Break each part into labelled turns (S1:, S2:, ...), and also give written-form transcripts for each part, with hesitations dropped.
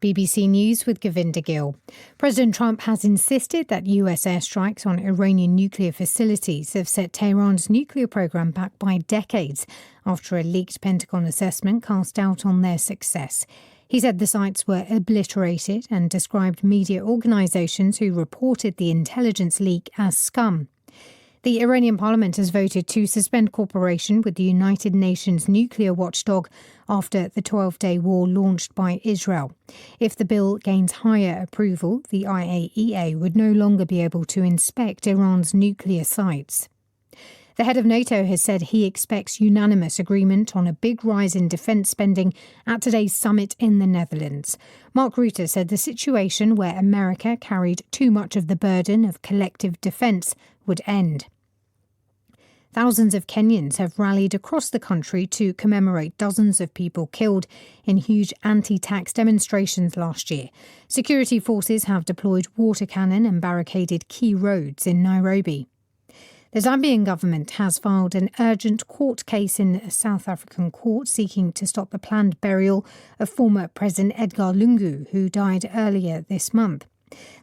S1: BBC News with Gavinda Gill. President Trump has insisted that US airstrikes on Iranian nuclear facilities have set Tehran's nuclear program back by decades after a leaked Pentagon assessment cast doubt on their success. He said the sites were obliterated and described media organizations who reported the intelligence leak as scum. The Iranian parliament has voted to suspend cooperation with the United Nations nuclear watchdog after the 12-day war launched by Israel. If the bill gains higher approval, the IAEA would no longer be able to inspect Iran's nuclear sites. The head of NATO has said he expects unanimous agreement on a big rise in defence spending at today's summit in the Netherlands. Mark Reuter said the situation where America carried too much of the burden of collective defence would end. Thousands of Kenyans have rallied across the country to commemorate dozens of people killed in huge anti-tax demonstrations last year. Security forces have deployed water cannon and barricaded key roads in Nairobi. The Zambian government has filed an urgent court case in a South African court seeking to stop the planned burial of former President Edgar Lungu, who died earlier this month.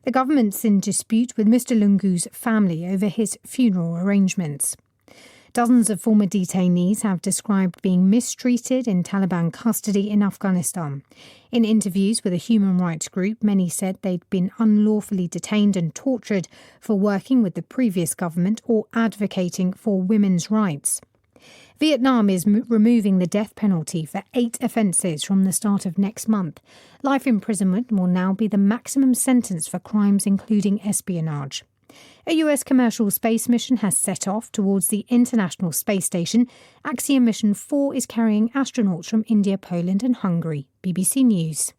S1: The government's in dispute with Mr. Lungu's family over his funeral arrangements. Dozens of former detainees have described being mistreated in Taliban custody in Afghanistan. In interviews with a human rights group, many said they'd been unlawfully detained and tortured for working with the previous government or advocating for women's rights. Vietnam is removing the death penalty for 8 offences from the start of next month. Life imprisonment will now be the maximum sentence for crimes including espionage. A US commercial space mission has set off towards the International Space Station. Axiom Mission 4 is carrying astronauts from India, Poland and Hungary. BBC News.